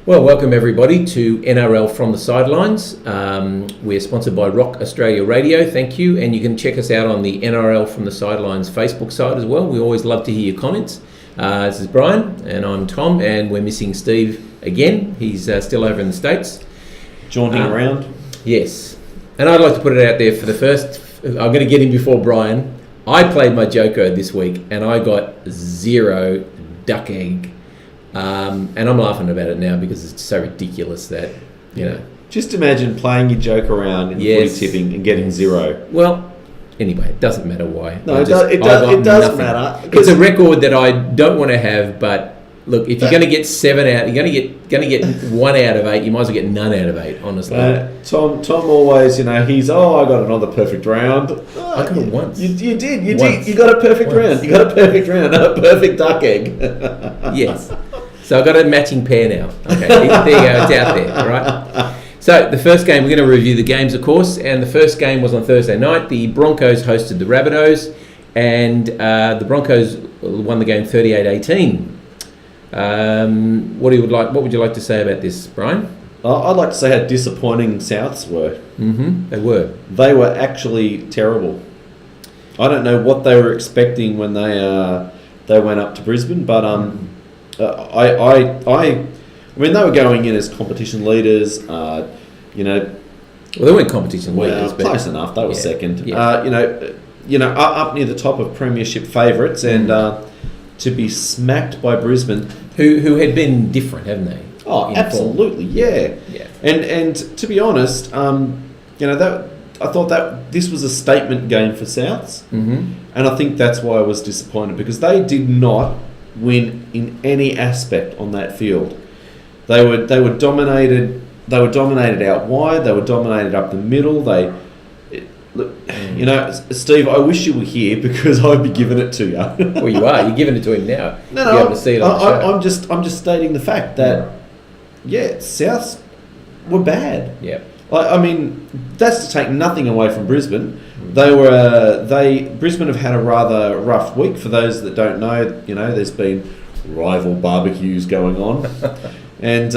Well, welcome everybody to NRL From the Sidelines. We're sponsored by Rock Australia Radio, thank you. And you can check us out on the NRL From the Sidelines Facebook site as well. We always love to hear your comments. This is Brian, and I'm Tom, and we're missing Steve again. He's still over in the States. Jaunting around? Yes. And I'd like to put it out there for the first... I'm going to get in before Brian. I played my Joker this week, and I got 0 duck egg. And I'm laughing about it now because it's so ridiculous that, you know. Just imagine playing your joke around in footy tipping and getting 0. Well, anyway, it doesn't matter why. No, it does matter. It's a record that I don't want to have, but look, if you're going to get 7 out, you're going to get 1 out of 8. You might as well get none out of 8, honestly. Tom always, I got another perfect round. I got it once. You did. You got a perfect round. You got a perfect round. A perfect duck egg. Yes. So I've got a matching pair now. Okay, there you go. It's out there, all right? So the first game, we're going to review the games, of course, and the first game was on Thursday night. The Broncos hosted the Rabbitohs, and the Broncos won the game 38-18. What would you like to say about this, Brian? I'd like to say how disappointing Souths were. Mm-hmm. They were. They were actually terrible. I don't know what they were expecting when they went up to Brisbane, but I mean, they were going in as competition leaders. Well, they weren't competition leaders, but close enough. They were second. Yeah. Up near the top of premiership favourites, and to be smacked by Brisbane, who had been different, haven't they? Oh, absolutely, yeah. And to be honest, I thought that this was a statement game for Souths, and I think that's why I was disappointed, because they did not win in any aspect on that field. They were dominated. They were dominated out wide. They were dominated up the middle. Steve, I wish you were here because I'd be giving it to you. Well, you are. You're giving it to him now. No, you're able to see it on the show. I'm just stating the fact that Souths were bad. Yeah. I mean, that's to take nothing away from Brisbane. Brisbane have had a rather rough week. For those that don't know, there's been rival barbecues going on, and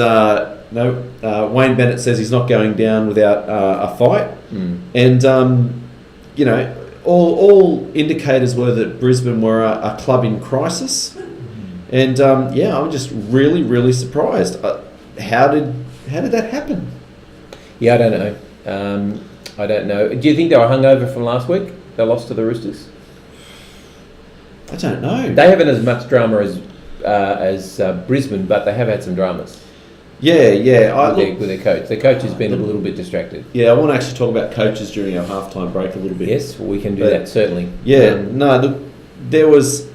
Wayne Bennett says he's not going down without a fight, and all indicators were that Brisbane were a club in crisis, and I'm just really, really surprised. How did that happen? Yeah, I don't know. Do you think they were hungover from last week? They lost to the Roosters? I don't know. They haven't as much drama as Brisbane, but they have had some dramas. Yeah. With their coach. Their coach has been a little bit distracted. Yeah, I want to actually talk about coaches during our halftime break a little bit. Yes, well, we can do that, certainly. Yeah, there was,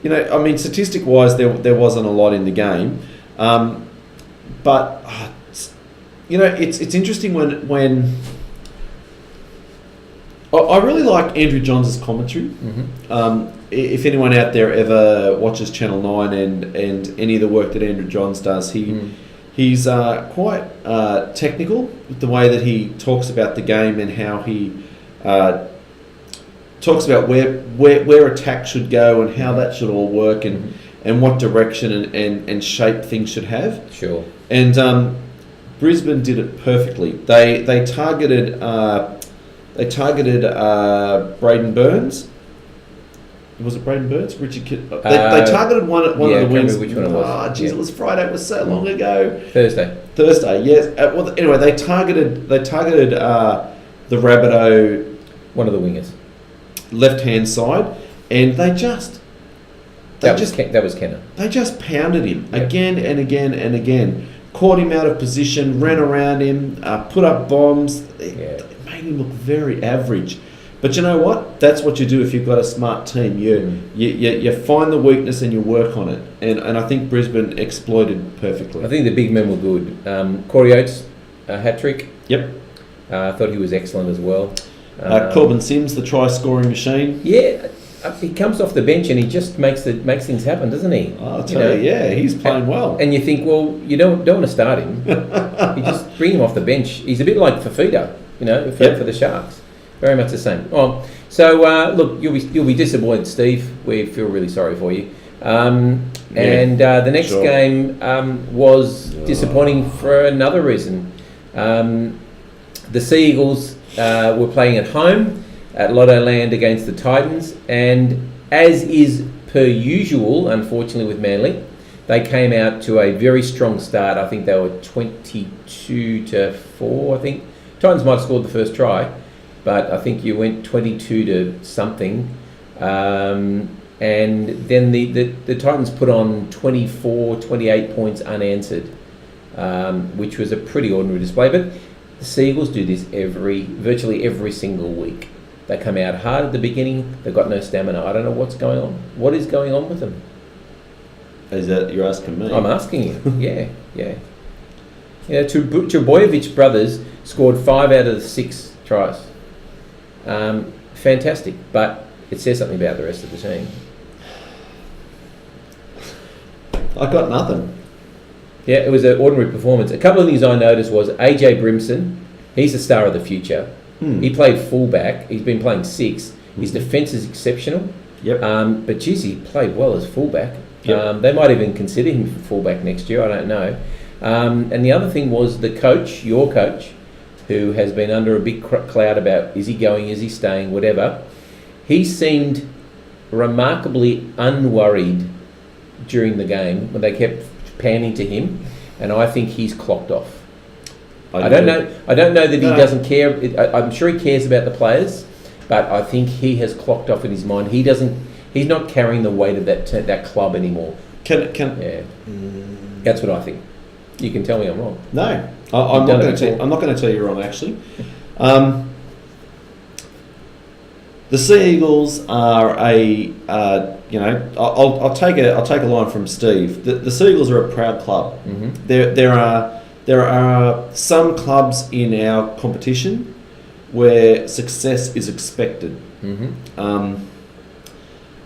statistic-wise, there wasn't a lot in the game. But it's interesting when I really like Andrew Johns' commentary. Mm-hmm. If anyone out there ever watches Channel 9 and any of the work that Andrew Johns does, he's quite technical with the way that he talks about the game and how he talks about where attack should go and how that should all work and what direction and shape things should have. Sure. And Brisbane did it perfectly. They targeted Braden Burns. Was it Braden Burns? Richard Kidd? They targeted one of the wings. Which one it was? Oh, jeez, it was Friday. It was so long ago. Thursday, yes. Anyway, they targeted the Rabbitoh, one of the wingers, left-hand side, and that was Kenner. They just pounded him again and again and again. Caught him out of position, ran around him, put up bombs. It made him look very average. But you know what? That's what you do if you've got a smart team. You find the weakness and you work on it. And I think Brisbane exploited perfectly. I think the big men were good. Corey Oates, hat-trick. Yep. I thought he was excellent as well. Corbin Sims, the try-scoring machine. Yeah. He comes off the bench and he just makes things happen, doesn't he? I'll tell you, he's playing well. And you think, well, you don't want to start him. You just bring him off the bench. He's a bit like Fafita, for the Sharks. Very much the same. Oh, so look, you'll be disappointed, Steve. We feel really sorry for you. And the next game was disappointing for another reason. The Sea Eagles were playing at home at Lotto Land against the Titans, and as is per usual, unfortunately with Manly, they came out to a very strong start. I think they were 22-4, I think. Titans might have scored the first try, but I think you went 22 to something. And then the Titans put on 24, 28 points unanswered, which was a pretty ordinary display. But the Sea Eagles do this virtually every single week. They come out hard at the beginning. They've got no stamina. I don't know what's going on. What is going on with them? Is that you're asking me? I'm asking you. Yeah. Trbojevic brothers scored 5 out of the 6 tries. Fantastic, but it says something about the rest of the team. I got nothing. Yeah, it was an ordinary performance. A couple of things I noticed was AJ Brimson. He's the star of the future. He played fullback. He's been playing 6. His defence is exceptional. Yep. But geez, he played well as fullback. Yep. They might even consider him for fullback next year. I don't know. And the other thing was the coach, your coach, who has been under a big cloud about is he going, is he staying, whatever. He seemed remarkably unworried during the game when they kept panning to him, and I think he's clocked off. I don't know that he doesn't care. I'm sure he cares about the players, but I think he has clocked off in his mind. He's not carrying the weight of that club anymore. That's what I think. You can tell me I'm wrong. No, I'm not going to tell you wrong. Actually, the Sea Eagles are I'll take a line from Steve. The Sea Eagles are a proud club. Mm-hmm. There are some clubs in our competition where success is expected. Mm-hmm.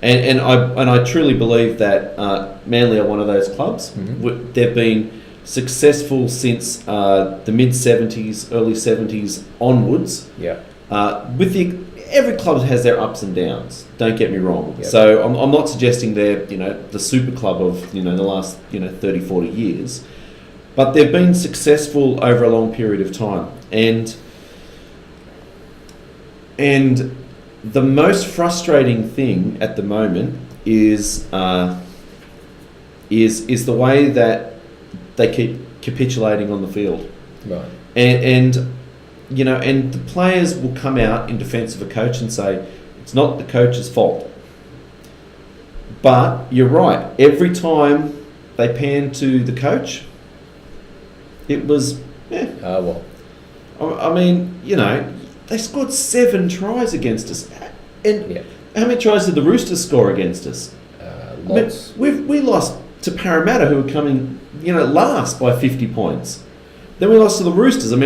And I truly believe that Manly are one of those clubs. Mm-hmm. They've been successful since the mid-70s, early 70s onwards. Yeah. Every club has their ups and downs. Don't get me wrong. Yep. So I'm not suggesting they're the super club of the last 30, 40 years, but they've been successful over a long period of time. And the most frustrating thing at the moment is the way that they keep capitulating on the field. Right. And the players will come out in defence of a coach and say, it's not the coach's fault. But you're right. Every time they pan to the coach, it was, Well. I mean, they scored 7 tries against us. And how many tries did the Roosters score against us? Lots. I mean, we lost to Parramatta, who were coming, last by 50 points. Then we lost to the Roosters. I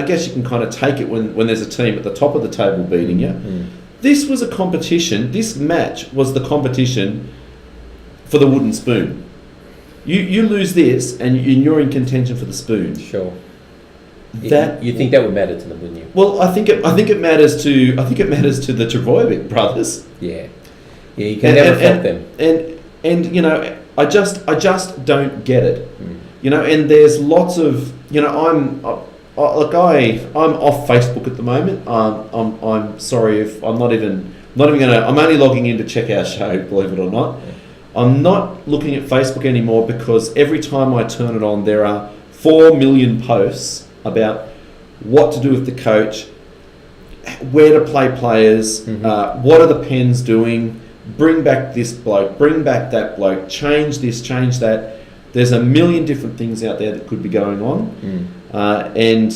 guess you can kind of take it when there's a team at the top of the table beating you. Mm. This was a competition. This match was the competition for the wooden spoon. You lose this, and you're in contention for the spoon. Sure. You think that would matter to them, wouldn't you? Well, I think it matters to the Trbojevic brothers. Yeah. Yeah, you can never fault them. And I just don't get it. Mm. And there's lots of I'm off Facebook at the moment. I'm sorry if I'm not even gonna. I'm only logging in to check our show, believe it or not. Yeah. I'm not looking at Facebook anymore because every time I turn it on, there are 4 million posts about what to do with the coach, where to play players, what are the Pens doing, bring back this bloke, bring back that bloke, change this, change that. There's a million different things out there that could be going on. And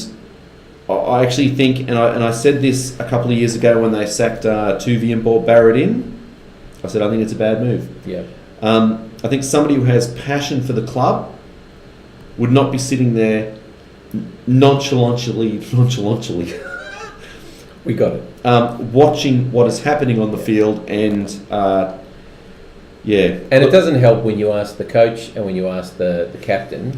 I actually think, and I said this a couple of years ago when they sacked Tuvey and brought Barrett in, I said I think it's a bad move. Yeah. I think somebody who has passion for the club would not be sitting there nonchalantly We got it. watching what is happening on the field and And it doesn't help when you ask the coach and when you ask the captain,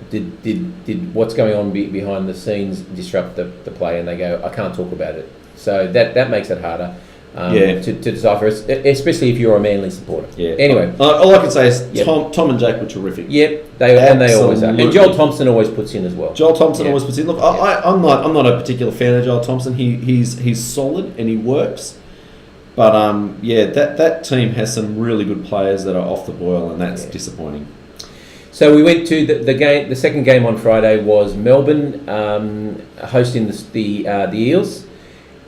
did what's going on behind the scenes disrupt the play, and they go, I can't talk about it. So that makes it harder. to decipher, especially if you're a Manly supporter. Yeah. Anyway, all I can say is Tom and Jake were terrific. Yep, they always are. And Joel Thompson always puts in as well. Joel Thompson always puts in. Look, I'm not a particular fan of Joel Thompson. He's solid and he works. But that team has some really good players that are off the boil, and that's disappointing. So we went to the game. The second game on Friday was Melbourne hosting the Eels,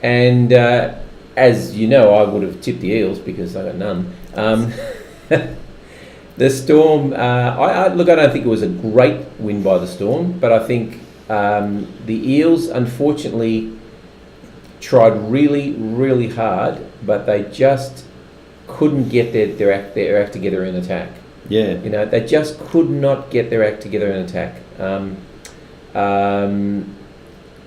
and as you know, I would have tipped the Eels because I got none. The Storm. I don't think it was a great win by the Storm, but I think the Eels unfortunately tried really, really hard, but they just couldn't get their act together in attack. Yeah, they just could not get their act together in attack.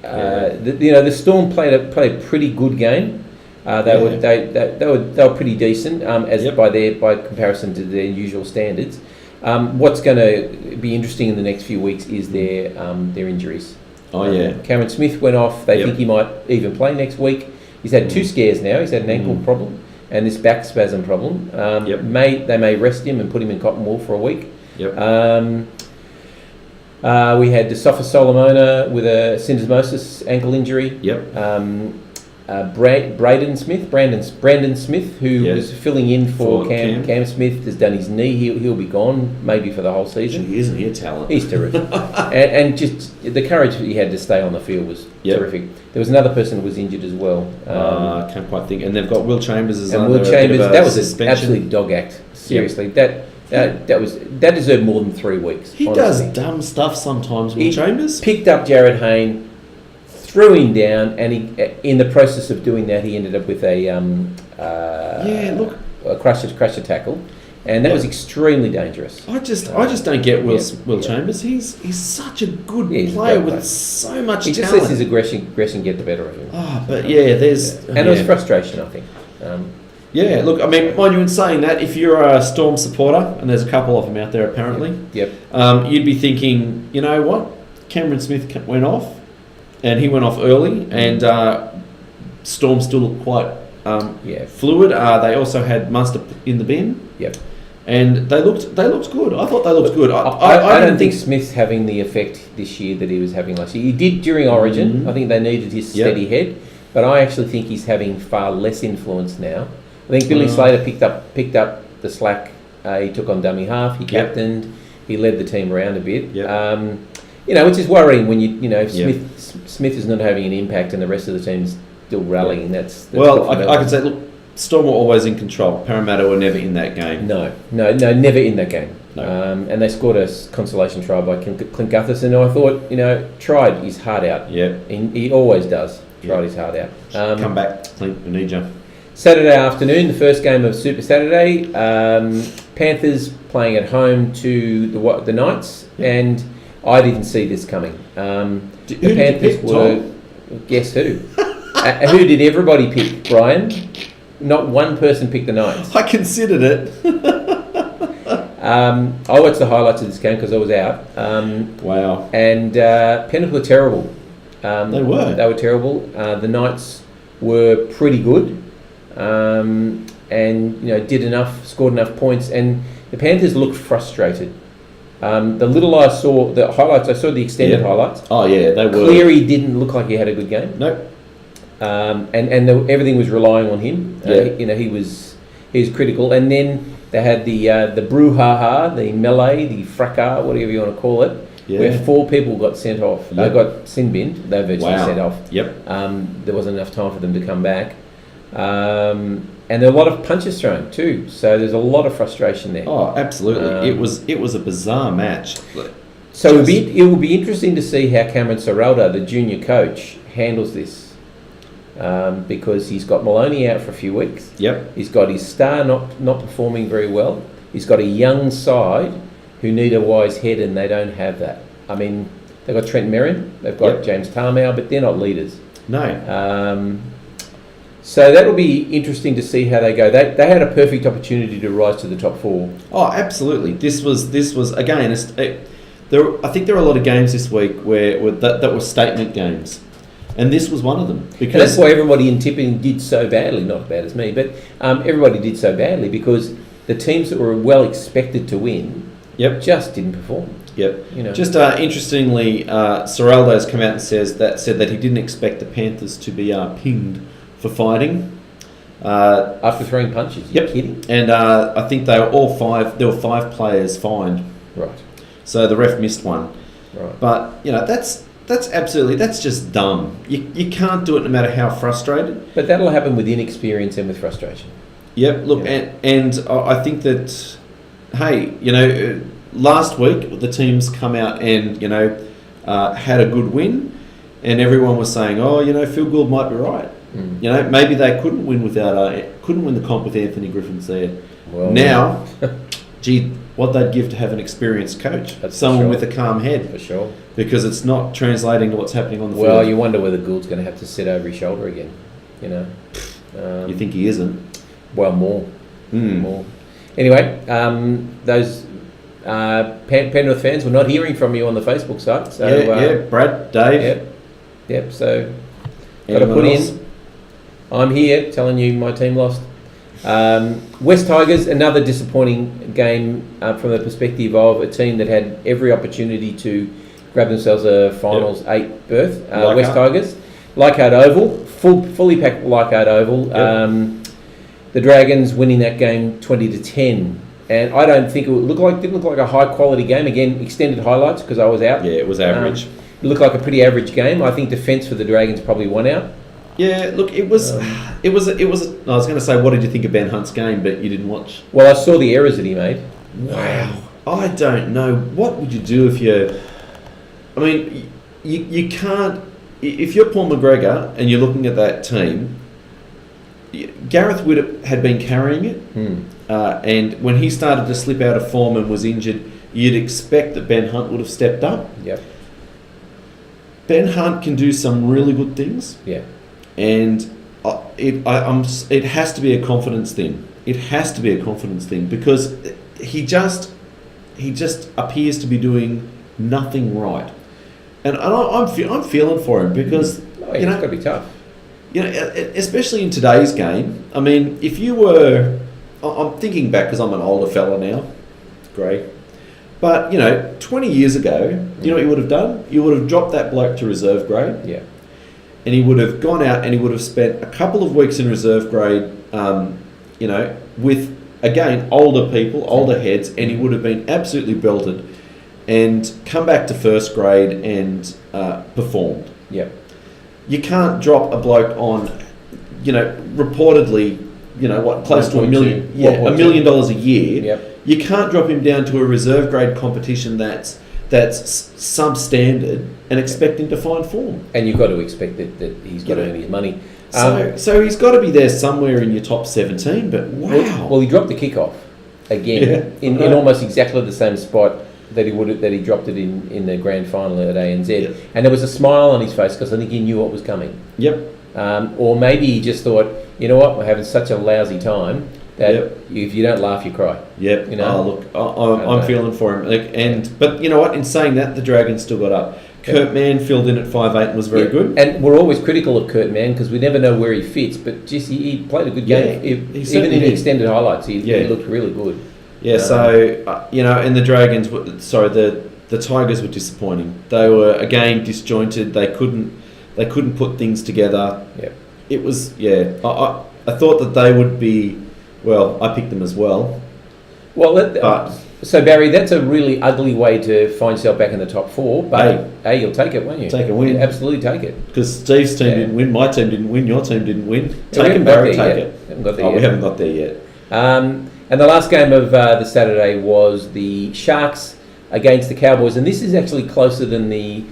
The Storm played a pretty good game. They were pretty decent by comparison to their usual standards. What's going to be interesting in the next few weeks is their injuries. Cameron Smith went off. They think he might even play next week. He's had 2 scares now. He's had an ankle problem and this back spasm problem. They may rest him and put him in cotton wool for a week. We had Sofa Solomona with a syndesmosis ankle injury. Brandon Smith, who was filling in for Cam Smith, has done his knee. He'll be gone maybe for the whole season. Isn't he a talent? He's terrific, and just the courage he had to stay on the field was terrific. There was another person who was injured as well. I can't quite think. And they've got Will Chambers as well. And Will Chambers, that was an absolute dog act. Seriously, that deserved more than 3 weeks. He does dumb stuff sometimes. Will Chambers picked up Jared Hayne, threw him down, and he, in the process of doing that, he ended up with a crusher tackle, and that was extremely dangerous. I just don't get Will Chambers. He's such a good player with so much talent. He just lets his aggression get the better of him. It was frustration, I think. Look, I mean, mind you, in saying that, if you're a Storm supporter, and there's a couple of them out there apparently, you'd be thinking, you know what, Cameron Smith went off. And he went off early, and Storm still looked quite fluid. They also had Munster in the bin. And they looked good. I thought they looked good. I don't think Smith's having the effect this year that he was having last year. He did during Origin. I think they needed his steady head, but I actually think he's having far less influence now. I think Billy Slater picked up the slack. He took on dummy half. He captained. He led the team around a bit. Which is worrying when Smith is not having an impact and the rest of the team's still rallying. That's I could say, look, Storm were always in control. Parramatta were never in that game. No, never in that game. No. And they scored a consolation try by Clint Gutherson, who I thought, tried his heart out. He always does. Tried his heart out. Come back, Clint. We need you. Saturday afternoon, the first game of Super Saturday. Panthers playing at home to the Knights, and I didn't see this coming. The Panthers were... Guess who? Who did everybody pick, Brian? Not one person picked the Knights. I considered it. I watched the highlights of this game because I was out. Wow. And Penrith were terrible. They were. They were terrible. The Knights were pretty good. And scored enough points. And the Panthers looked frustrated. The little I saw, the highlights, I saw the extended highlights. Oh yeah, they were. Cleary didn't look like he had a good game. Nope. Everything was relying on him. He was critical. And then they had the brouhaha, the melee, the fracas, whatever you want to call it, where 4 people got sent off. They got sin binned. They were virtually sent off. There wasn't enough time for them to come back. And there are a lot of punches thrown too, so there's a lot of frustration there. Oh, absolutely! It was a bizarre match. So it will be interesting to see how Cameron Serralda, the junior coach, handles this, because he's got Maloney out for a few weeks. He's got his star not performing very well. He's got a young side who need a wise head, and they don't have that. I mean, they've got Trent Merrin, they've got James Tarmow, but they're not leaders. No. So that'll be interesting to see how they go. They had a perfect opportunity to rise to the top 4. Oh, absolutely. This was again. I think there are a lot of games this week where that were statement games, And this was one of them. And that's why everybody in tipping did so badly, not as bad as me, but everybody did so badly because the teams that were well expected to win just didn't perform. Yep. You know. Just interestingly, Serraldo's come out and said that he didn't expect the Panthers to be pinged for fighting. After throwing punches? You're kidding? And I think they were all five. There were 5 players fined. Right. So the ref missed one. Right. But that's just dumb. You can't do it no matter how frustrated. But that'll happen with inexperience and with frustration. Yep. Look, and I think that, hey, last week the teams come out and had a good win, and everyone was saying, Phil Gould might be right. Maybe they couldn't win the comp with Anthony Griffiths there. Well, now, gee, what they'd give to have an experienced coach, someone with a calm head, for sure, because it's not translating to what's happening on the field. Well, you wonder whether Gould's going to have to sit over his shoulder again. You think he isn't? Well, more. Anyway, those Penrith fans, we're not hearing from you on the Facebook site. So, Brad, Dave. Yep. So, got to put in. I'm here telling you my team lost. West Tigers, another disappointing game from the perspective of a team that had every opportunity to grab themselves a finals 8 berth. West Tigers, Leichhardt Oval, fully packed Leichhardt Oval. The Dragons winning that game 20-10, and I don't think didn't look like a high quality game. Again, extended highlights because I was out. Yeah, it was average. It looked like a pretty average game. I think defence for the Dragons probably won out. Yeah, look, it was. I was going to say, what did you think of Ben Hunt's game? But you didn't watch. Well, I saw the errors that he made. Wow. I don't know. What would you do if you? I mean, you can't. If you're Paul McGregor and you're looking at that team, Gareth Widdop had been carrying it, and when he started to slip out of form and was injured, you'd expect that Ben Hunt would have stepped up. Yep. Ben Hunt can do some really good things. Yeah. And it has to be a confidence thing. It has to be a confidence thing because he just appears to be doing nothing right, and I'm feeling for him because it's got to be tough. Especially in today's game. I mean, if you were, I'm thinking back because I'm an older fella now, Greg. But 20 years ago, you know what you would have done? You would have dropped that bloke to reserve grade. Yeah. And he would have gone out and he would have spent a couple of weeks in reserve grade, with, again, older people, older heads, and he would have been absolutely belted and come back to first grade and performed. Yeah. You can't drop a bloke on, reportedly, close to $1 million, $1 million a year. Yep. You can't drop him down to a reserve grade competition that's substandard and expect him to find form. And you've got to expect that he's got to earn his money. So he's got to be there somewhere in your top 17. But wow. Well, he dropped the kickoff again in almost exactly the same spot that he dropped it in the grand final at ANZ, and there was a smile on his face because I think he knew what was coming. Yep. Or maybe he just thought, you know what, we're having such a lousy time that if you don't laugh, you cry. Yep. Look, I'm feeling for him. But you know what? In saying that, the Dragons still got up. Kurt Mann filled in at 5'8" and was very good. And we're always critical of Kurt Mann because we never know where he fits. But just he played a good game. Even in the extended highlights, he looked really good. Yeah. And the Dragons, the Tigers were disappointing. They were again disjointed. They couldn't put things together. Yeah. It was I thought that they would be. Well, I picked them as well. Well, so Barry, that's a really ugly way to find yourself back in the top 4. But hey, you'll take it, won't you? Take a win. You'll absolutely take it. Because Steve's team didn't win, my team didn't win, your team didn't win. Take it, Barry. Take it. We haven't got there yet. And the last game of the Saturday was the Sharks against the Cowboys, and this is actually closer than the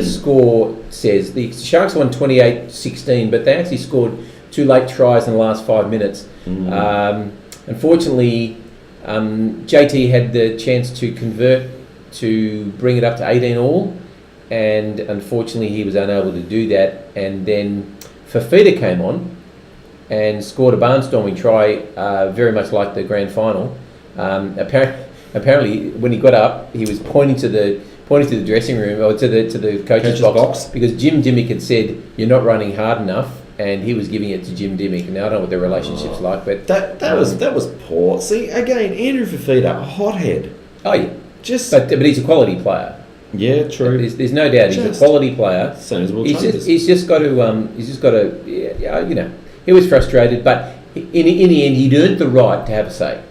score says. The Sharks won 28-16, but they actually scored 2 late tries in the last 5 minutes. Unfortunately, JT had the chance to convert to bring it up to 18 all, and unfortunately he was unable to do that. And then Fafita came on and scored a barnstorming try, very much like the grand final. Apparently, when he got up, he was pointing to pointing to the dressing room or to the coach's box because Jim Dimmick had said you're not running hard enough, and he was giving it to Jim Dimmick. Now I don't know what their relationship's like, but that was poor. See, again, Andrew Fifita, a hothead. Oh yeah, but he's a quality player. Yeah, true. There's no doubt he's a quality player. He's just got to. You know, he was frustrated, but in the end, he'd earned the right to have a say.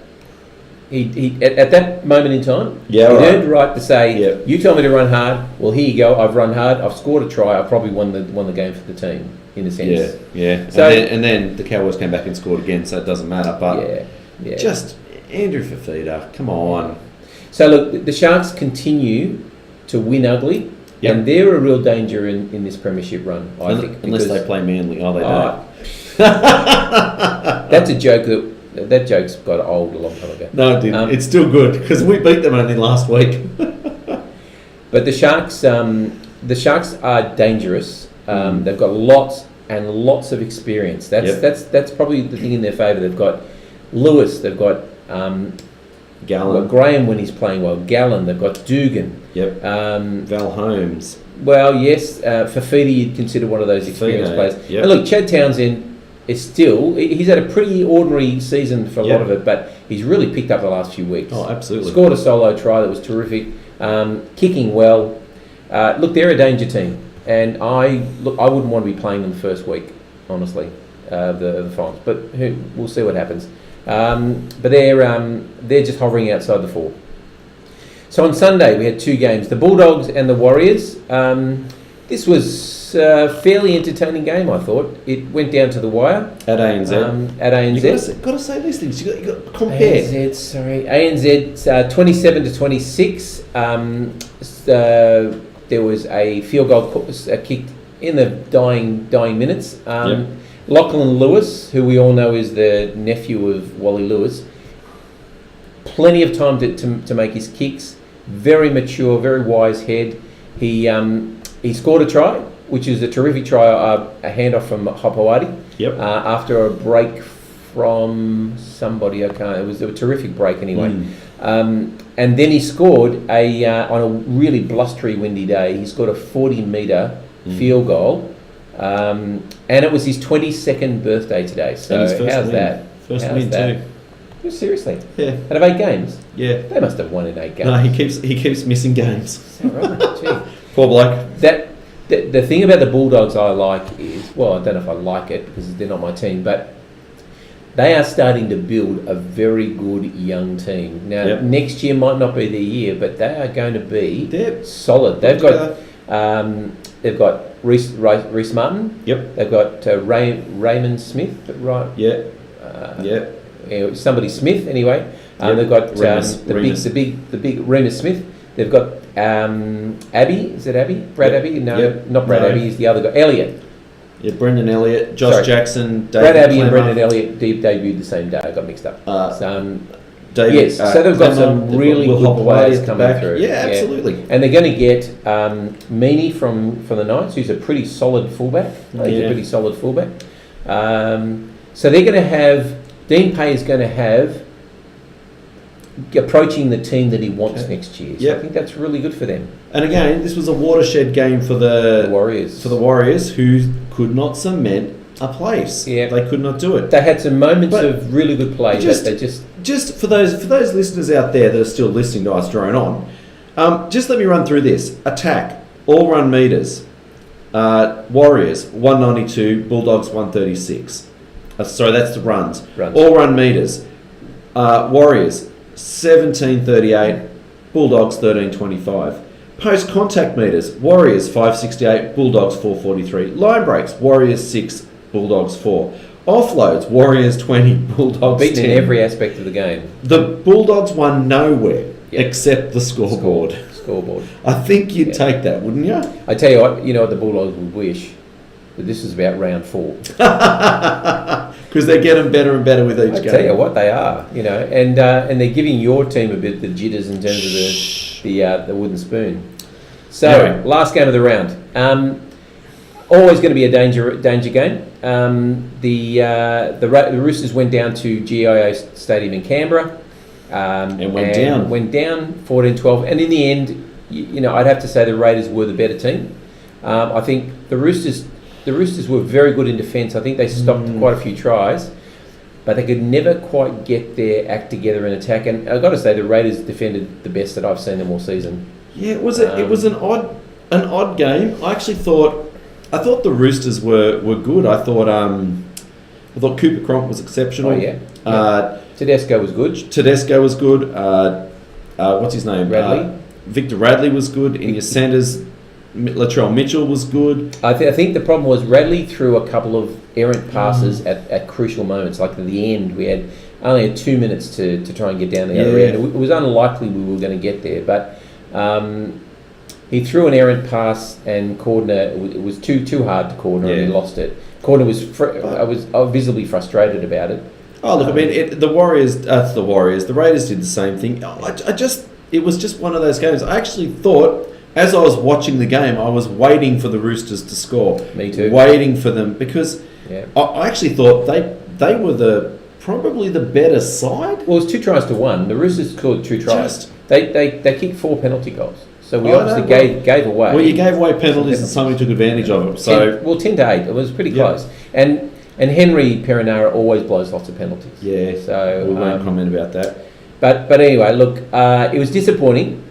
He at that moment in time, earned the right to say, "You tell me to run hard. Well, here you go. I've run hard. I've scored a try. I probably won the game for the team in a sense." Yeah. So and then the Cowboys came back and scored again, so it doesn't matter. But just Andrew Fifita, come on. So look, the Sharks continue to win ugly, and they're a real danger in this premiership run. I think unless they play Manly, they don't. That's a joke that joke's got old a long time ago. No, it didn't. It's still good because we beat them only last week. But the Sharks are dangerous. They've got lots and lots of experience. That's probably the thing in their favour. They've got Lewis. They've got Gallen. Graham when he's playing well. Gallen. They've got Dugan. Val Holmes. Well, yes. Fafita you'd consider one of those experienced players. And look, Chad Townsend is he's had a pretty ordinary season for a lot of it, but he's really picked up the last few weeks. Oh, absolutely. Scored a solo try that was terrific. Kicking well. Look, they're a danger team, and I wouldn't want to be playing them first week, honestly, the finals. But we'll see what happens. But they're just hovering outside the 4. So on Sunday we had 2 games: the Bulldogs and the Warriors. This was a fairly entertaining game, I thought. It went down to the wire at ANZ. You've got to say these things. You got to compare. ANZ 27-26. There was a field goal kicked in the dying minutes. Lachlan Lewis, who we all know is the nephew of Wally Lewis, plenty of time to make his kicks. Very mature, very wise head. He scored a try, which is a terrific try, a handoff from Hopewadi. After a break from somebody, it was a terrific break anyway. And then he scored on a really blustery, windy day. He scored a 40-metre field goal, and it was his 22nd birthday today. So how's that? First win too. Seriously? Yeah. Out of 8 games? Yeah. They must have won in 8 games. No, he keeps missing games. Is that right? Gee. Poor bloke. The thing about the Bulldogs I like is, well, I don't know if I like it because they're not my team, but they are starting to build a very good young team. Now, next year might not be their year, but they are going to be solid. They've got Reece Martin. They've got Raymond Smith, right? Somebody Smith anyway. They've got the big Remus Smith. They've got Abbey. Is it Abbey? Brad Abbey? No, not Brad Abbey. He's the other guy. Elliott. Yeah, Brendan Elliott, Josh Jackson, David Brad Abbey and Brendan Elliott debuted the same day. I got mixed up. So they've got some really good players coming through. Yeah, absolutely. And they're going to get Meaney from the Knights, who's a pretty solid fullback. He's a pretty solid fullback. So they're going to have Dean Pay is going to have approaching the team that he wants next year. So I think that's really good for them. And again, this was a watershed game for the Warriors. For the Warriors, who could not cement a place. Yeah, they could not do it. They had some moments of really good play. Just for those listeners out there that are still listening to us drone on, just let me run through this. Attack, all run meters. Warriors 192, Bulldogs 136. Sorry, that's the runs. All run meters. Warriors 1738, Bulldogs 1325. Post contact meters, Warriors 568, Bulldogs 443. Line breaks, Warriors 6, Bulldogs 4. Offloads, Warriors 20, Bulldogs beaten 10. in every aspect of the game. The Bulldogs won nowhere except the scoreboard. I think you'd take that, wouldn't you? I tell you what the Bulldogs would wish that this was about round 4. Because they're getting better and better with each game. I tell you what they are, and they're giving your team a bit of the jitters in terms of the wooden spoon. So last game of the round, always going to be a danger game. The Roosters went down to GIO Stadium in Canberra, and went down 14-12, and in the end, I'd have to say the Raiders were the better team. I think the Roosters were very good in defence. I think they stopped quite a few tries, but they could never quite get their act together in attack. And I've got to say the Raiders defended the best that I've seen them all season. Yeah, it was an odd game. I thought the Roosters were good. I thought Cooper Cronk was exceptional. Oh yeah. Tedesco was good. What's his name? Radley. Victor Radley was good. Inya Sanders, Latrell Mitchell was good. I think the problem was Radley threw a couple of errant passes at crucial moments. Like at the end, we had only had 2 minutes to try and get down the other end. It was unlikely we were going to get there, but he threw an errant pass, and Cordner, it was too hard to Cordner, and he lost it. Cordner I was visibly frustrated about it. Oh look, I mean, the Warriors. The Warriors. The Raiders did the same thing. It was just one of those games. I actually thought, as I was watching the game, I was waiting for the Roosters to score. Me too. Waiting for them, because I actually thought they were probably the better side. Well, it was 2-1. The Roosters scored 2 tries. They kicked 4 penalty goals. So we obviously gave away. Well, you gave away penalties and somebody took advantage of them. So 10-8. It was pretty close. And Henry Perinara always blows lots of penalties. Yeah. So we won't comment about that. But anyway, look, it was disappointing.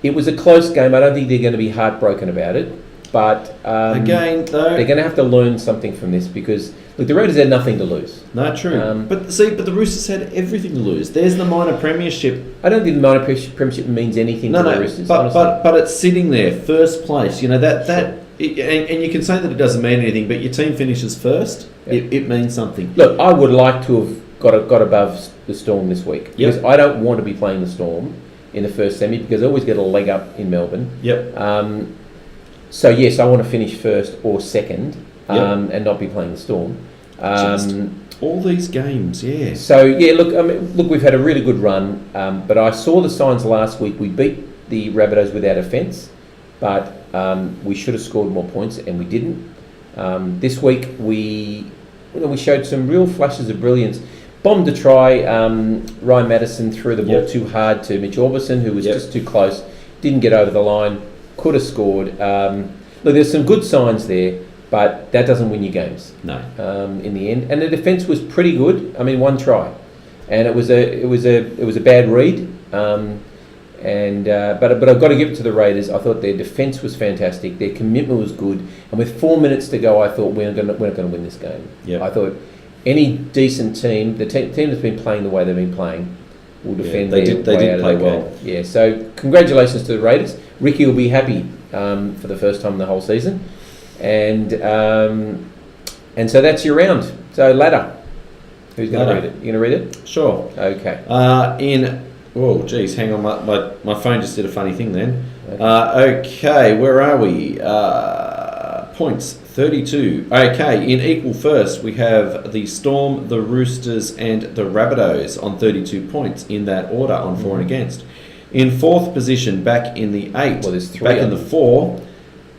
It was a close game. I don't think they're going to be heartbroken about it. But again, though, they're going to have to learn something from this, because look, the Raiders had nothing to lose. No, true. But the Roosters had everything to lose. There's the minor premiership. I don't think the minor premiership means anything to the Roosters. But it's sitting there, first place. You know and you can say that it doesn't mean anything, but your team finishes first. Yep. It means something. Look, I would like to have got above the Storm this week, because I don't want to be playing the Storm in the first semi, because I always get a leg up in Melbourne. Yep. So yes, I want to finish first or second, and not be playing the Storm. Just all these games, yeah. So yeah, look, we've had a really good run, but I saw the signs last week. We beat the Rabbitohs without offence, but we should have scored more points, and we didn't. This week we showed some real flashes of brilliance. Bombed a try. Ryan Madison threw the ball too hard to Mitch Orbison, who was just too close. Didn't get over the line. Could have scored. Look, there's some good signs there, but that doesn't win you games. No. In the end, and the defence was pretty good. I mean, 1 try, and it was a bad read. But I've got to give it to the Raiders. I thought their defence was fantastic. Their commitment was good, and with 4 minutes to go, I thought we're not going to win this game. Yep. I thought any decent team, the team that's been playing the way they've been playing, will defend they did play well. Yeah, so congratulations to the Raiders. Ricky will be happy for the first time in the whole season, and so that's your round. So ladder, who's going to read it? You going to read it? Sure. Okay. Oh, geez, hang on, my phone just did a funny thing then. Okay, where are we? Points, 32. Okay, in equal first, we have the Storm, the Roosters, and the Rabbitohs on 32 points, in that order, on for and against. In fourth position, back in the 8. Well, there's 3. Back in the 4.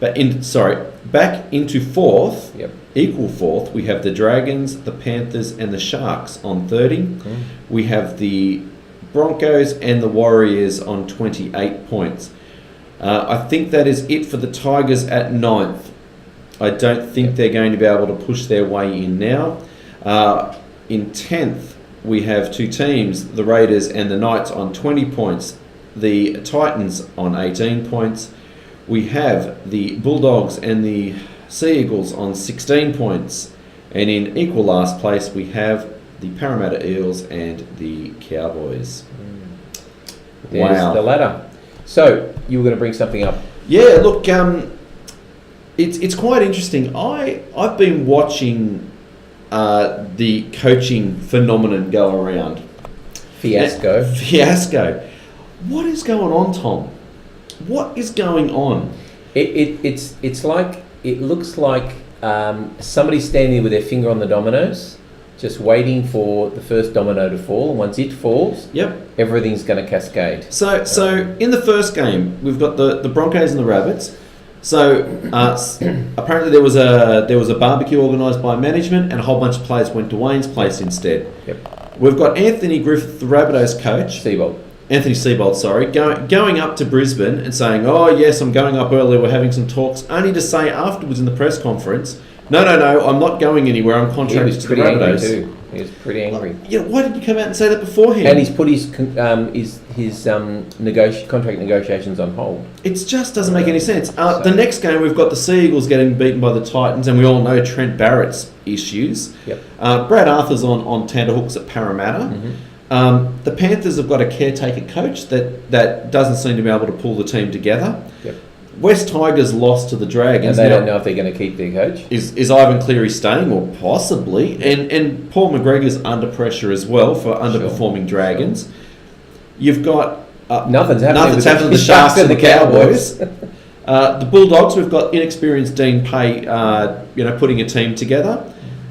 Back into fourth. Yep. Equal fourth, we have the Dragons, the Panthers, and the Sharks on 30. We have the Broncos and the Warriors on 28 points. I think that is it for the Tigers at 9th. I don't think they're going to be able to push their way in now. In 10th, we have 2 teams, the Raiders and the Knights on 20 points. The Titans on 18 points. We have the Bulldogs and the Sea Eagles on 16 points. And in equal last place, we have the Parramatta Eels and the Cowboys. There's the ladder. So, you were going to bring something up. Yeah, look, it's quite interesting. I've been watching the coaching phenomenon go around. Fiasco. What is going on, Tom? What is going on? It's like, it looks like somebody standing with their finger on the dominoes, just waiting for the first domino to fall, and once it falls, everything's going to cascade. So in the first game, we've got the Broncos and the Rabbits. So apparently there was a barbecue organised by management, and a whole bunch of players went to Wayne's place instead. Yep. We've got Anthony Griffith, the Rabbitohs coach, Seabold, Anthony Seibold, sorry, going up to Brisbane and saying, "Oh yes, I'm going up early. We're having some talks," only to say afterwards in the press conference, "No, I'm not going anywhere. I'm contracted to the Rabbitohs." He was pretty angry. Why didn't you come out and say that beforehand? And he's put his contract negotiations on hold. It just doesn't make any sense. The next game, we've got the Sea Eagles getting beaten by the Titans, and we all know Trent Barrett's issues. Yep. Brad Arthur's on tenterhooks at Parramatta. Mm-hmm. The Panthers have got a caretaker coach that doesn't seem to be able to pull the team together. Yep. West Tigers lost to the Dragons. And they don't know if they're going to keep their coach. Is Ivan Cleary staying, or possibly? And Paul McGregor's under pressure as well for underperforming Dragons. You've got nothing's happening with the Sharks and the Cowboys. The Bulldogs, we've got inexperienced Dean Pay, putting a team together,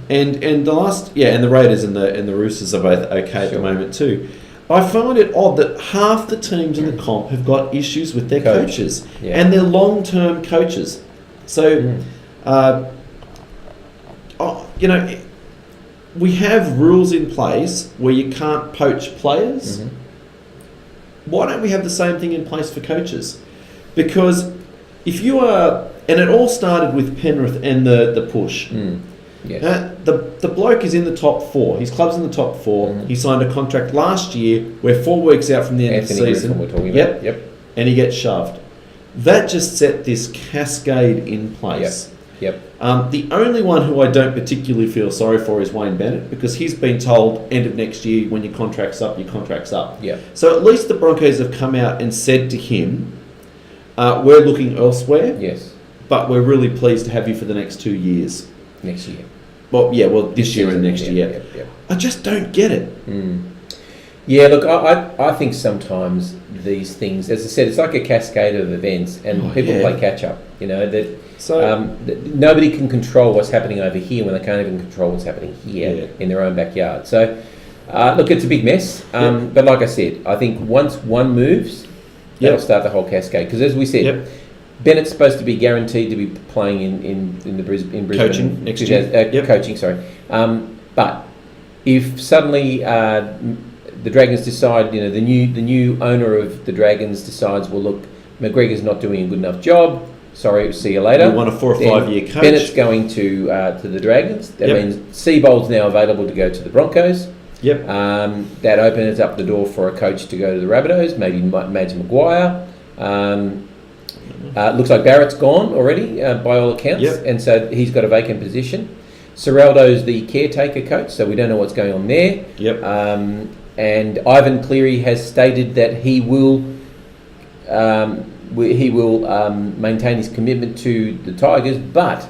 and the and the Raiders and the Roosters are both okay at the moment too. I find it odd that half the teams in the comp have got issues with their coaches and their long-term coaches. So, we have rules in place where you can't poach players. Mm-hmm. Why don't we have the same thing in place for coaches? Because if you are, and it all started with Penrith and the push. Yes. The bloke is in the top 4. His club's in the top 4. Mm. He signed a contract last year. We're 4 weeks out from the end of the season. We're talking about. Yep. And he gets shoved. That just set this cascade in place. Yep. The only one who I don't particularly feel sorry for is Wayne Bennett, because he's been told end of next year, when your contract's up, your contract's up. Yep. So at least the Broncos have come out and said to him, we're looking elsewhere. Yes. But we're really pleased to have you for the next 2 years. Next year. This year and next year. Yep. I just don't get it. Mm. Yeah, look, I think sometimes these things, as I said, it's like a cascade of events, and people play catch up. Nobody can control what's happening over here when they can't even control what's happening here in their own backyard. So, look, it's a big mess. But like I said, I think once one moves, that'll start the whole cascade. Because as we said, Bennett's supposed to be guaranteed to be playing in Brisbane. Coaching next year. Coaching, sorry. But if suddenly the Dragons decide, the new owner of the Dragons decides, well, look, McGregor's not doing a good enough job. Sorry, see you later. We want a 4 or 5 year coach. Bennett's going to the Dragons. That means Seibold's now available to go to the Broncos. Yep. That opens up the door for a coach to go to the Rabbitohs, maybe Mads Maguire. Looks like Barrett's gone already, by all accounts, and so he's got a vacant position. Serraldo's the caretaker coach, so we don't know what's going on there. Yep. And Ivan Cleary has stated that he will maintain his commitment to the Tigers, but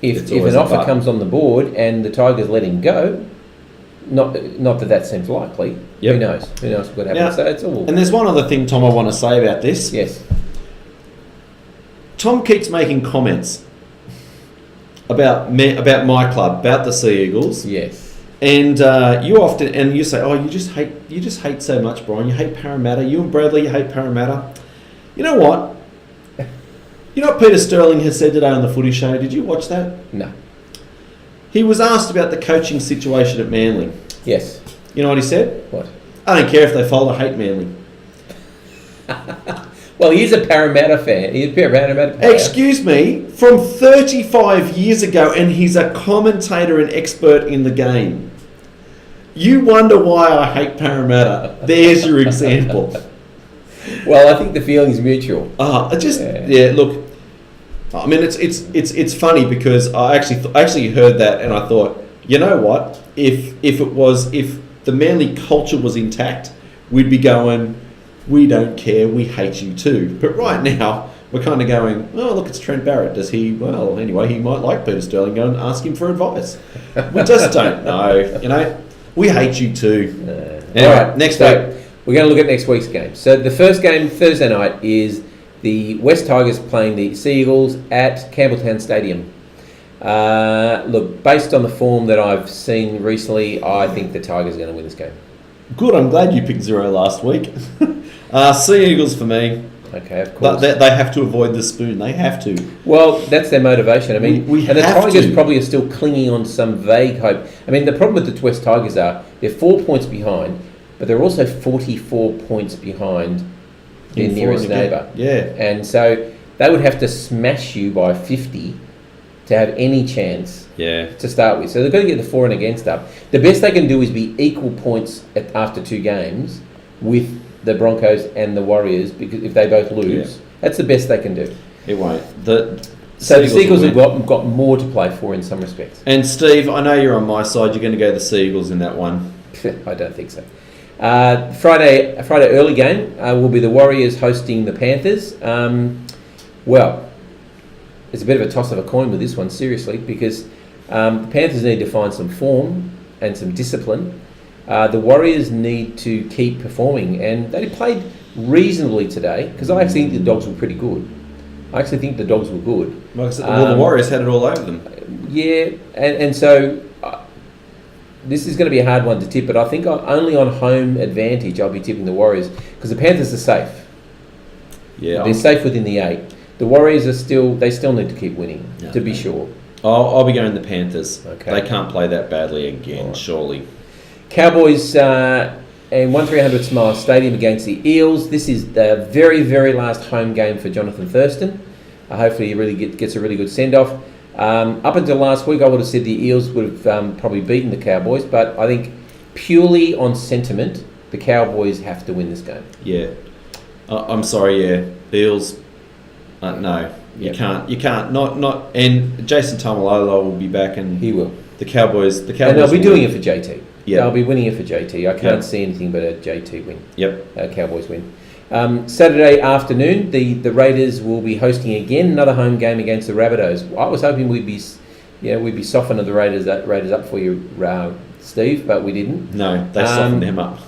if an offer comes on the board and the Tigers let him go, not that seems likely. Who knows? Who knows what happens? So it's all. And there's one other thing, Tom, I want to say about this. Yes. Tom keeps making comments about my club, about the Sea Eagles. Yes. And you say, "Oh, you just hate so much, Brian. You hate Parramatta. You and Bradley, you hate Parramatta." You know what? You know what Peter Sterling has said today on the Footy Show? Did you watch that? No. He was asked about the coaching situation at Manly. Yes. You know what he said? What? "I don't care if they fold. I hate Manly." Well, he's a Parramatta fan. He's a Parramatta player. Excuse me, from 35 years ago, and he's a commentator and expert in the game. You wonder why I hate Parramatta. There's your example. Well, I think the feeling's mutual. Look, I mean, it's funny because I actually heard that and I thought, you know what? If the Manly culture was intact, we'd be going, we don't care, we hate you too. But right now, we're kind of going, oh, look, it's Trent Barrett. Does he? Well, anyway, he might like Peter Sterling. Go and ask him for advice. We just don't know. We hate you too. Anyway, all right, next week. We're going to look at next week's game. So the first game, Thursday night, is the West Tigers playing the Sea Eagles at Campbelltown Stadium. Look, based on the form that I've seen recently, I think the Tigers are going to win this game. Good, I'm glad you picked 0 last week. Sea Eagles for me. Okay, of course. They have to avoid the spoon. They have to. Well, that's their motivation. I mean, and the Tigers probably are still clinging on to some vague hope. I mean, the problem with the West Tigers are they're 4 points behind. but they're also 44 points behind their nearest neighbour. Yeah. And so they would have to smash you by 50 to have any chance to start with. So they've got to get the for and against up. The best they can do is be equal points after 2 games with the Broncos and the Warriors, because if they both lose, that's the best they can do. It won't. So the Seagulls have got more to play for in some respects. And Steve, I know you're on my side. You're going to go the Seagulls in that one. I don't think so. Friday early game will be the Warriors hosting the Panthers. Well, it's a bit of a toss of a coin with this one, seriously, because the Panthers need to find some form and some discipline. The Warriors need to keep performing, and they played reasonably today, because I actually think the Dogs were pretty good. Well, the Warriors had it all over them. Yeah, and so this is going to be a hard one to tip, but I think only on home advantage I'll be tipping the Warriors, because the Panthers are safe. Yeah, they're safe within the 8. The Warriors are still need to keep winning, to be sure. I'll be going the Panthers. Okay. They can't play that badly again, surely. Cowboys and 1300 Smile Stadium against the Eels. This is the very, very last home game for Jonathan Thurston. Hopefully he really gets a really good send-off. Up until last week, I would have said the Eels would have probably beaten the Cowboys, but I think purely on sentiment, the Cowboys have to win this game. Yeah. I'm sorry, Eels, no. You can't. Not. And Jason Tamalolo will be back, and he will. The Cowboys. And they'll be doing it for JT. Yeah. They'll be winning it for JT. I can't see anything but a JT win. Yep. Cowboys win. Saturday afternoon, the Raiders will be hosting again another home game against the Rabbitohs. I was hoping we'd be softening the Raiders up for you, Steve, but we didn't. No, they softened them up.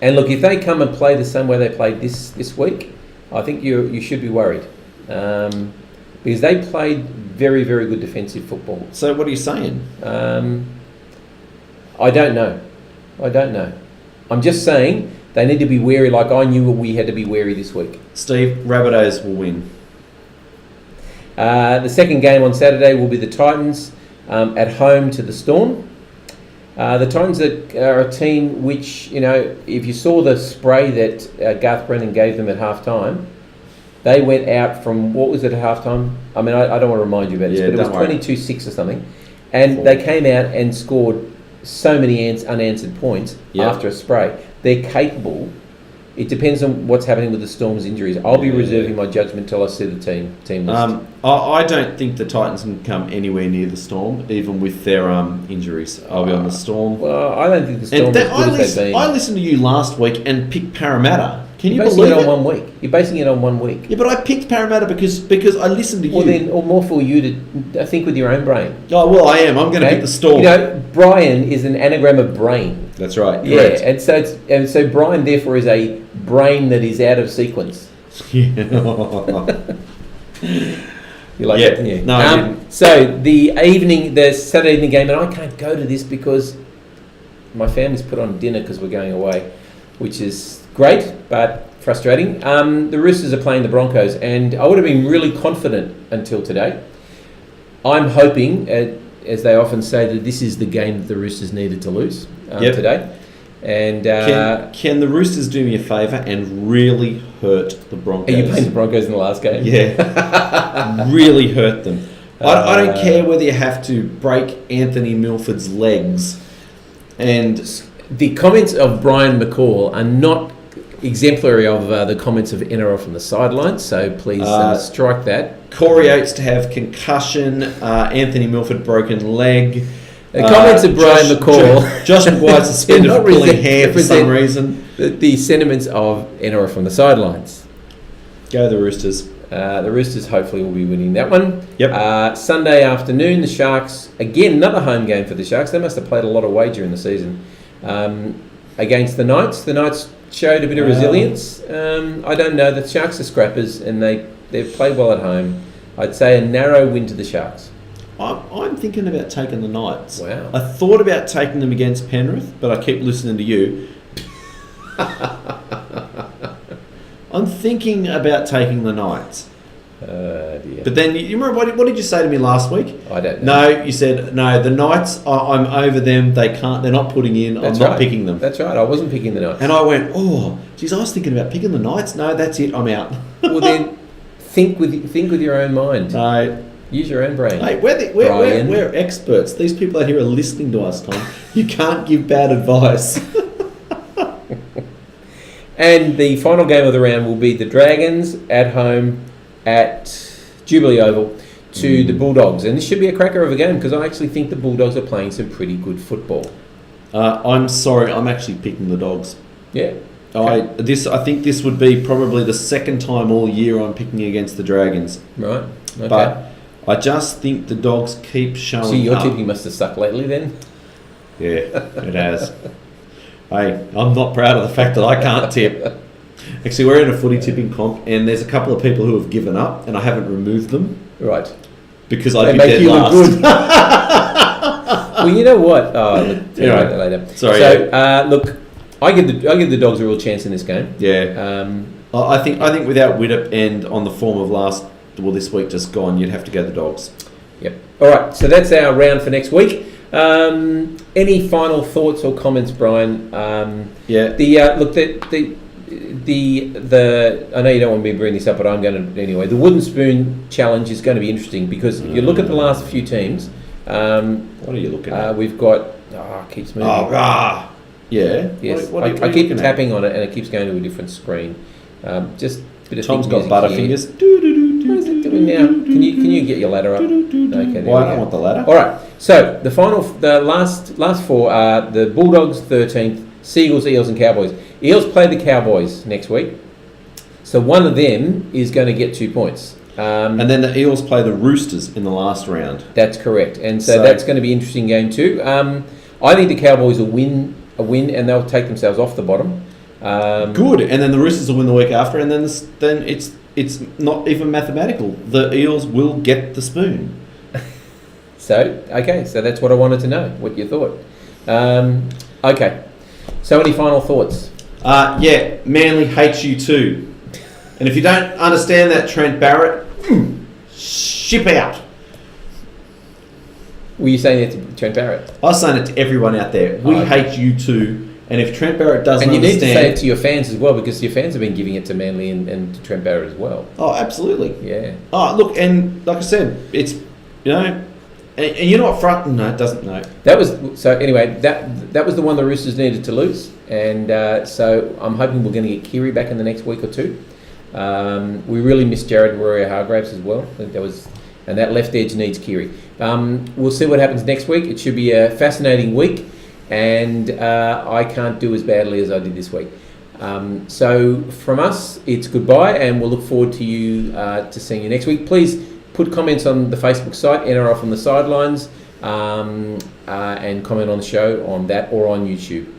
And look, if they come and play the same way they played this week, I think you should be worried, because they played very, very good defensive football. So what are you saying? I don't know. I'm just saying they need to be wary, like I knew we had to be wary this week. Steve, Rabbitohs will win. The second game on Saturday will be the Titans at home to the Storm. The Titans are a team which, if you saw the spray that Garth Brennan gave them at half-time, they went out from, what was it at half-time? I mean, I don't want to remind you about this, but it was 22-6 or something. And they came out and scored so many unanswered points after a spray. They're capable. It depends on what's happening with the Storm's injuries. I'll be reserving my judgment till I see the team list. I don't think the Titans can come anywhere near the Storm, even with their injuries. I'll be on the Storm. Well, I don't think the Storm is good as they've been. I listened to you last week and picked Parramatta. Can you believe it? On 1 week. You're basing it on 1 week. Yeah, but I picked Parramatta because I listened to you. Well, then, or more for you to think with your own brain. Oh, well, I am. I'm going to pick the Storm. Brian is an anagram of brain. That's right. Yeah, correct. and so Brian therefore is a brain that is out of sequence. Yeah. You like that, didn't you? No, I didn't. So the Saturday evening game, and I can't go to this because my family's put on dinner because we're going away, which is great, but frustrating. The Roosters are playing the Broncos, and I would have been really confident until today. I'm hoping, as they often say, that this is the game that the Roosters needed to lose today. And can the Roosters do me a favour and really hurt the Broncos? Are you playing the Broncos in the last game? Yeah. Really hurt them. I don't care whether you have to break Anthony Milford's legs. And the comments of Brian McCall are not exemplary of the comments of NRL from the sidelines, so please strike that. Corey Oates to have concussion, Anthony Milford broken leg. The comments of Brian McCall. Josh McGuire suspended for pulling hair for some reason. The sentiments of NRL from the sidelines. Go the Roosters. The Roosters hopefully will be winning that one. Yep. Sunday afternoon, the Sharks, again, another home game for the Sharks. They must have played a lot of weight during the season. Against the Knights. The Knights showed a bit of resilience. I don't know. The Sharks are scrappers and they've played well at home. I'd say a narrow win to the Sharks. I'm thinking about taking the Knights. Wow. I thought about taking them against Penrith, but I keep listening to you. I'm thinking about taking the Knights. Dear. But then you remember what did you say to me last week? I don't know. No, you said no. The Knights, I'm over them. They can't. They're not putting in. That's I'm not right. picking them. That's right. I wasn't picking the Knights. And I went, oh, geez, I was thinking about picking the Knights. No, that's it. I'm out. Well, then think with your own mind. No. Use your own brain. Hey, we're experts. These people out here are listening to us, Tom. You can't give bad advice. And the final game of the round will be the Dragons at home at Jubilee Oval to the Bulldogs. And this should be a cracker of a game because I actually think the Bulldogs are playing some pretty good football. I'm sorry. I'm actually picking the Dogs. Yeah. I think this would be probably the second time all year I'm picking against the Dragons. Right. Okay. But I just think the Dogs keep showing So your up. tipping must have sucked lately then? Yeah, it has. Hey, I'm not proud of the fact that I can't tip. Actually, we're in a footy tipping comp, and there's a couple of people who have given up, and I haven't removed them. Right. Because I'd They be make dead you last. look good. Well, you know what? Oh, look, Anyway, about that later. sorry, So, look, I give the Dogs a real chance in this game. Yeah. I think without Widdop and on the form of this week just gone, you'd have to go the Dogs. Yep. All right. So that's our round for next week. Any final thoughts or comments, Brian? Yeah. Look, I know you don't want me to bring this up, but I'm going to anyway. The wooden spoon challenge is going to be interesting because if you look at the last few teams, what are you looking at? we've got. It keeps moving. Yeah. Yes. What are I you keep looking tapping on it and it keeps going to a different screen. Just a bit of Tom's got music here. butterfingers. What is it doing now? Can you get your ladder up? Okay, there Well, I we don't go. want the ladder. All right. So the last four are the Bulldogs 13th, Seagulls, Eels, and Cowboys. Eels play the Cowboys next week, so one of them is going to get 2 points. And then the Eels play the Roosters in the last round. That's correct, and so that's going to be an interesting game too. I think the Cowboys will win, and they'll take themselves off the bottom. Good, and then the Roosters will win the week after, and then it's not even mathematical. The Eels will get the spoon. So that's what I wanted to know, what you thought. Okay, so any final thoughts? Yeah, Manly hates you too. And if you don't understand that, Trent Barrett, ship out. Were you saying it to Trent Barrett? I was saying it to everyone out there. We hate you too. And if Trent Barrett doesn't and you understand... need to say it to your fans as well, because your fans have been giving it to Manly and to Trent Barrett as well. Oh, absolutely. Yeah. Oh, look, and like I said, it's, and you're not front... No, it doesn't, no. That was... So anyway, that was the one the Roosters needed to lose. And so I'm hoping we're going to get Kiri back in the next week or two. We really miss Jared Warrior-Hargraves as well. I think and that left edge needs Kiri. We'll see what happens next week. It should be a fascinating week. And I can't do as badly as I did this week. So from us, it's goodbye, and we'll look forward to you to seeing you next week. Please put comments on the Facebook site, NRL From the Sidelines, and comment on the show on that or on YouTube.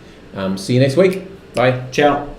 See you next week. Bye. Ciao.